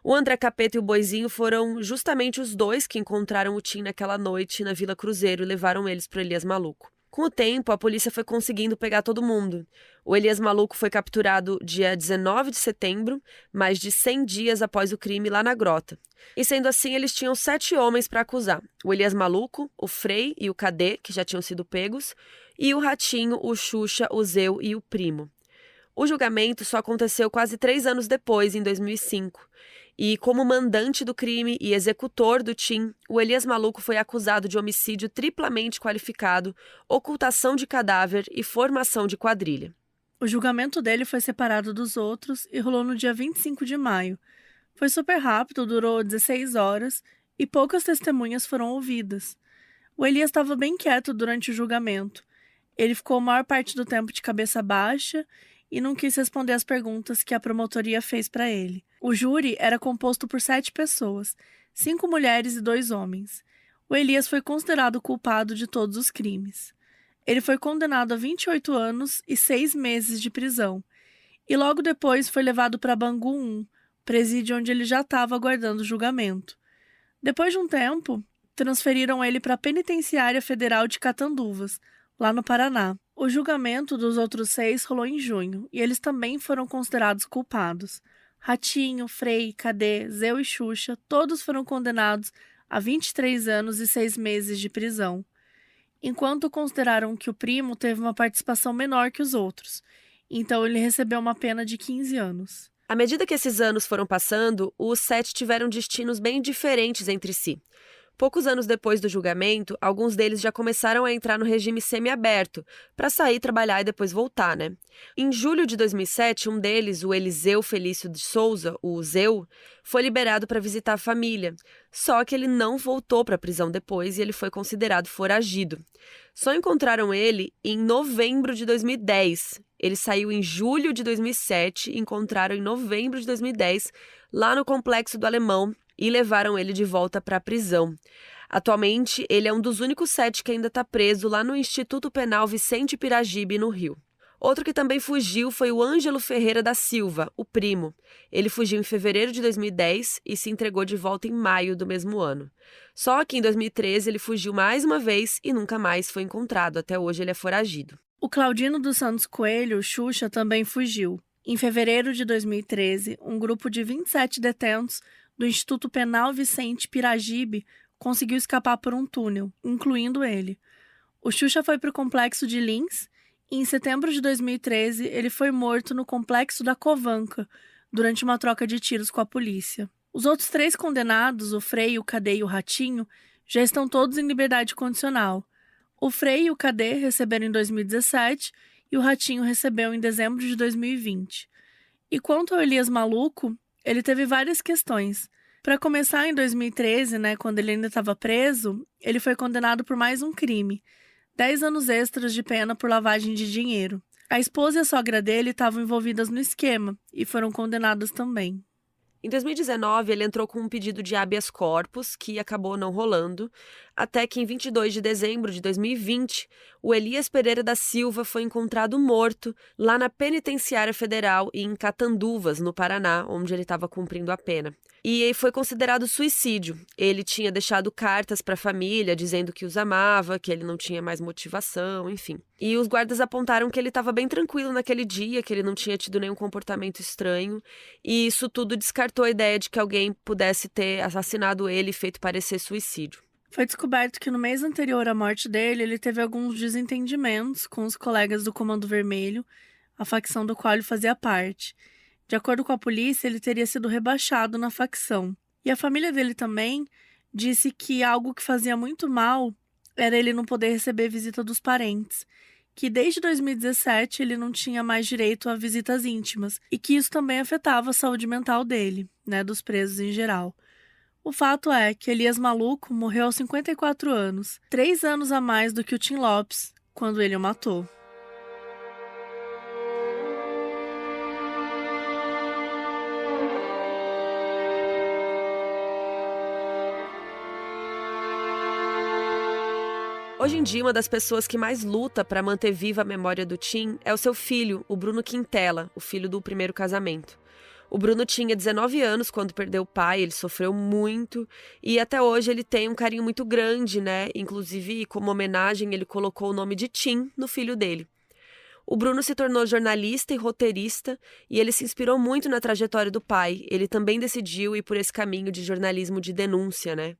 O André Capeta e o Boizinho foram justamente os dois que encontraram o Tim naquela noite na Vila Cruzeiro e levaram eles para o Elias Maluco. Com o tempo, a polícia foi conseguindo pegar todo mundo. O Elias Maluco foi capturado dia 19 de setembro, mais de 100 dias após o crime lá na grota. E sendo assim, eles tinham 7 homens para acusar. O Elias Maluco, o Frei e o Cadê, que já tinham sido pegos, e o Ratinho, o Xuxa, o Zeu e o Primo. O julgamento só aconteceu quase 3 anos depois, em 2005. E como mandante do crime e executor do Tim, o Elias Maluco foi acusado de homicídio triplamente qualificado, ocultação de cadáver e formação de quadrilha. O julgamento dele foi separado dos outros e rolou no dia 25 de maio. Foi super rápido, durou 16 horas e poucas testemunhas foram ouvidas. O Elias estava bem quieto durante o julgamento. Ele ficou a maior parte do tempo de cabeça baixa e não quis responder as perguntas que a promotoria fez para ele. O júri era composto por 7 pessoas, 5 mulheres e 2 homens. O Elias foi considerado culpado de todos os crimes. Ele foi condenado a 28 anos e 6 meses de prisão, e logo depois foi levado para Bangu 1, presídio onde ele já estava aguardando o julgamento. Depois de um tempo, transferiram ele para a Penitenciária Federal de Catanduvas, lá no Paraná. O julgamento dos outros 6 rolou em junho, e eles também foram considerados culpados. Ratinho, Frei, Cadê, Zeu e Xuxa, todos foram condenados a 23 anos e 6 meses de prisão, enquanto consideraram que o Primo teve uma participação menor que os outros, então ele recebeu uma pena de 15 anos. À medida que esses anos foram passando, os 7 tiveram destinos bem diferentes entre si. Poucos anos depois do julgamento, alguns deles já começaram a entrar no regime semiaberto, para sair, trabalhar e depois voltar, né? Em julho de 2007, um deles, o Eliseu Felício de Souza, o Zeu, foi liberado para visitar a família. Só que ele não voltou para a prisão depois e ele foi considerado foragido. Só encontraram ele em novembro de 2010. Ele saiu em julho de 2007 e encontraram em novembro de 2010, lá no Complexo do Alemão, e levaram ele de volta para a prisão. Atualmente, ele é um dos únicos 7 que ainda está preso lá no Instituto Penal Vicente Piragibe, no Rio. Outro que também fugiu foi o Ângelo Ferreira da Silva, o Primo. Ele fugiu em fevereiro de 2010 e se entregou de volta em maio do mesmo ano. Só que em 2013 ele fugiu mais uma vez e nunca mais foi encontrado. Até hoje ele é foragido. O Claudino dos Santos Coelho, o Xuxa, também fugiu. Em fevereiro de 2013, um grupo de 27 detentos do Instituto Penal Vicente Piragibe conseguiu escapar por um túnel, incluindo ele. O Xuxa foi para o complexo de Lins e, em setembro de 2013, ele foi morto no complexo da Covanca, durante uma troca de tiros com a polícia. Os outros 3 condenados, o Frei, o Cadê e o Ratinho, já estão todos em liberdade condicional. O Frei e o Cadê receberam em 2017 e o Ratinho recebeu em dezembro de 2020. E quanto ao Elias Maluco, ele teve várias questões. Para começar, em 2013, quando ele ainda estava preso, ele foi condenado por mais um crime. 10 anos extras de pena por lavagem de dinheiro. A esposa e a sogra dele estavam envolvidas no esquema e foram condenadas também. Em 2019, ele entrou com um pedido de habeas corpus, que acabou não rolando, até que em 22 de dezembro de 2020, o Elias Pereira da Silva foi encontrado morto lá na Penitenciária Federal em Catanduvas, no Paraná, onde ele estava cumprindo a pena. E foi considerado suicídio. Ele tinha deixado cartas para a família dizendo que os amava, que ele não tinha mais motivação, enfim. E os guardas apontaram que ele estava bem tranquilo naquele dia, que ele não tinha tido nenhum comportamento estranho, e isso tudo descartou a ideia de que alguém pudesse ter assassinado ele e feito parecer suicídio. Foi descoberto que no mês anterior à morte dele, ele teve alguns desentendimentos com os colegas do Comando Vermelho, a facção do qual ele fazia parte. De acordo com a polícia, ele teria sido rebaixado na facção. E a família dele também disse que algo que fazia muito mal era ele não poder receber visita dos parentes, que desde 2017 ele não tinha mais direito a visitas íntimas e que isso também afetava a saúde mental dele, dos presos em geral. O fato é que Elias Maluco morreu aos 54 anos, 3 anos a mais do que o Tim Lopes, quando ele o matou. Hoje em dia, uma das pessoas que mais luta para manter viva a memória do Tim é o seu filho, o Bruno Quintela, o filho do primeiro casamento. O Bruno tinha 19 anos quando perdeu o pai, ele sofreu muito e até hoje ele tem um carinho muito grande, né? Inclusive, como homenagem, ele colocou o nome de Tim no filho dele. O Bruno se tornou jornalista e roteirista e ele se inspirou muito na trajetória do pai. Ele também decidiu ir por esse caminho de jornalismo de denúncia, né?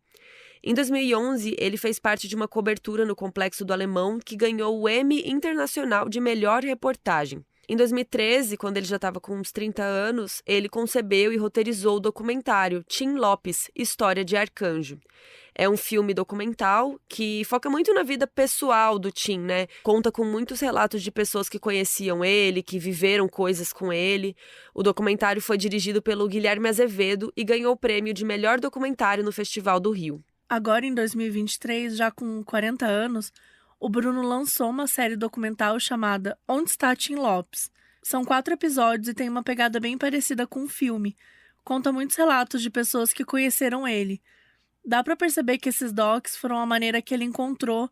Em 2011, ele fez parte de uma cobertura no Complexo do Alemão que ganhou o Emmy Internacional de Melhor Reportagem. Em 2013, quando ele já estava com uns 30 anos, ele concebeu e roteirizou o documentário Tim Lopes, História de Arcanjo. É um filme documental que foca muito na vida pessoal do Tim, né? Conta com muitos relatos de pessoas que conheciam ele, que viveram coisas com ele. O documentário foi dirigido pelo Guilherme Azevedo e ganhou o prêmio de melhor documentário no Festival do Rio. Agora, em 2023, já com 40 anos, o Bruno lançou uma série documental chamada Onde Está Tim Lopes? São 4 episódios e tem uma pegada bem parecida com o filme. Conta muitos relatos de pessoas que conheceram ele. Dá pra perceber que esses docs foram a maneira que ele encontrou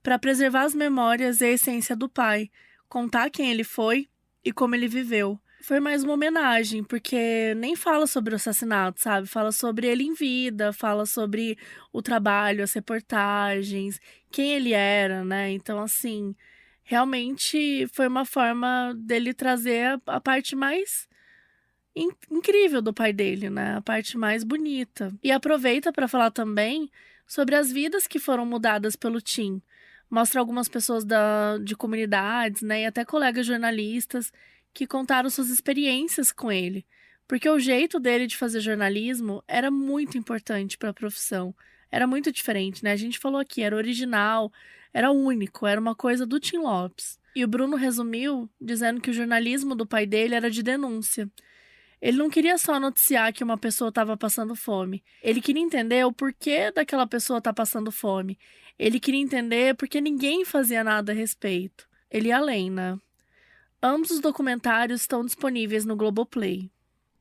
para preservar as memórias e a essência do pai, contar quem ele foi e como ele viveu. Foi mais uma homenagem, porque nem fala sobre o assassinato, sabe? Fala sobre ele em vida, fala sobre o trabalho, as reportagens, quem ele era, né? Então, assim, realmente foi uma forma dele trazer a parte mais incrível do pai dele, né? A parte mais bonita. E aproveita para falar também sobre as vidas que foram mudadas pelo Tim. Mostra algumas pessoas de comunidades, né? E até colegas jornalistas que contaram suas experiências com ele, porque o jeito dele de fazer jornalismo era muito importante para a profissão, era muito diferente, né? A gente falou aqui, era original, era único, era uma coisa do Tim Lopes. E o Bruno resumiu dizendo que o jornalismo do pai dele era de denúncia. Ele não queria só noticiar que uma pessoa estava passando fome, ele queria entender o porquê daquela pessoa estar passando fome, ele queria entender porque ninguém fazia nada a respeito. Ele ia além, né? Ambos os documentários estão disponíveis no Globoplay.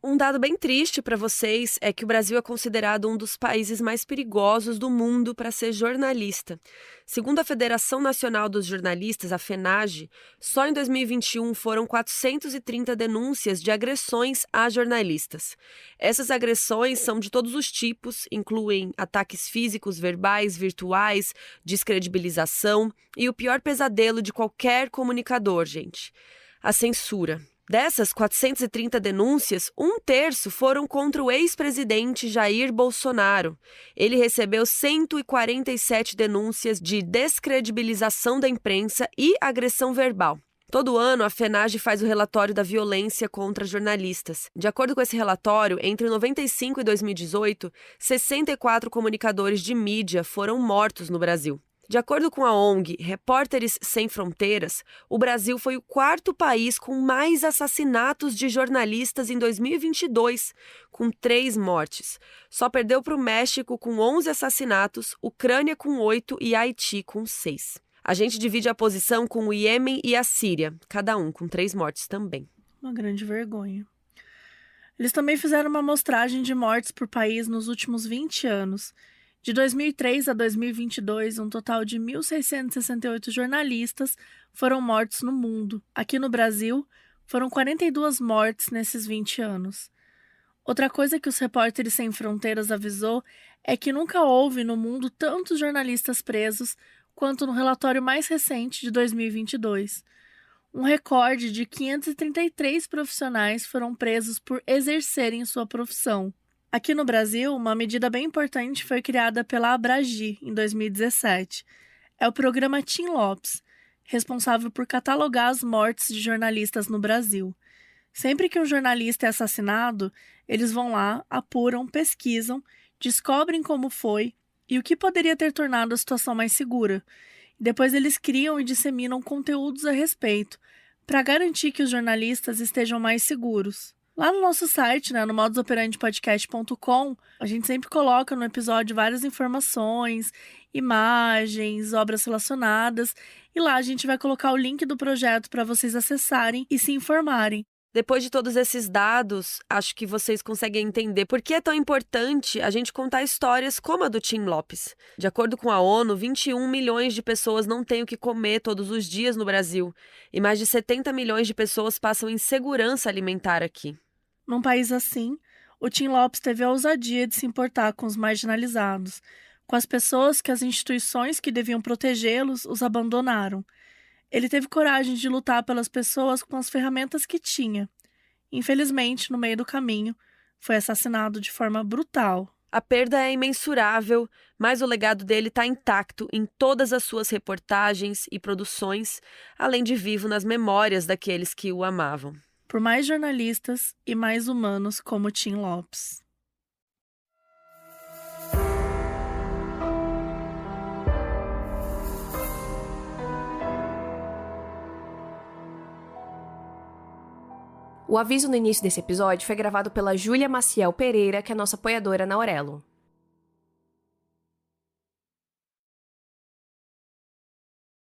Um dado bem triste para vocês é que o Brasil é considerado um dos países mais perigosos do mundo para ser jornalista. Segundo a Federação Nacional dos Jornalistas, a FENAGE, só em 2021 foram 430 denúncias de agressões a jornalistas. Essas agressões são de todos os tipos, incluem ataques físicos, verbais, virtuais, descredibilização e o pior pesadelo de qualquer comunicador, gente: a censura. Dessas 430 denúncias, 1/3 foram contra o ex-presidente Jair Bolsonaro. Ele recebeu 147 denúncias de descredibilização da imprensa e agressão verbal. Todo ano, a FENAGE faz o relatório da violência contra jornalistas. De acordo com esse relatório, entre 1995 e 2018, 64 comunicadores de mídia foram mortos no Brasil. De acordo com a ONG Repórteres Sem Fronteiras, o Brasil foi o 4º país com mais assassinatos de jornalistas em 2022, com 3 mortes. Só perdeu para o México com 11 assassinatos, Ucrânia com 8 e Haiti com 6. A gente divide a posição com o Iêmen e a Síria, cada um com 3 mortes também. Uma grande vergonha. Eles também fizeram uma amostragem de mortes por país nos últimos 20 anos. De 2003 a 2022, um total de 1.668 jornalistas foram mortos no mundo. Aqui no Brasil, foram 42 mortes nesses 20 anos. Outra coisa que os Repórteres Sem Fronteiras avisou é que nunca houve no mundo tantos jornalistas presos quanto no relatório mais recente de 2022. Um recorde de 533 profissionais foram presos por exercerem sua profissão. Aqui no Brasil, uma medida bem importante foi criada pela Abragi, em 2017. É o programa Tim Lopes, responsável por catalogar as mortes de jornalistas no Brasil. Sempre que um jornalista é assassinado, eles vão lá, apuram, pesquisam, descobrem como foi e o que poderia ter tornado a situação mais segura. Depois eles criam e disseminam conteúdos a respeito, para garantir que os jornalistas estejam mais seguros. Lá no nosso site, no modusoperandipodcast.com, a gente sempre coloca no episódio várias informações, imagens, obras relacionadas, e lá a gente vai colocar o link do projeto para vocês acessarem e se informarem. Depois de todos esses dados, acho que vocês conseguem entender por que é tão importante a gente contar histórias como a do Tim Lopes. De acordo com a ONU, 21 milhões de pessoas não têm o que comer todos os dias no Brasil e mais de 70 milhões de pessoas passam insegurança alimentar aqui. Num país assim, o Tim Lopes teve a ousadia de se importar com os marginalizados, com as pessoas que as instituições que deviam protegê-los os abandonaram. Ele teve coragem de lutar pelas pessoas com as ferramentas que tinha. Infelizmente, no meio do caminho, foi assassinado de forma brutal. A perda é imensurável, mas o legado dele está intacto em todas as suas reportagens e produções, além de vivo nas memórias daqueles que o amavam. Por mais jornalistas e mais humanos como Tim Lopes. O aviso no início desse episódio foi gravado pela Júlia Maciel Pereira, que é nossa apoiadora na Aurelo.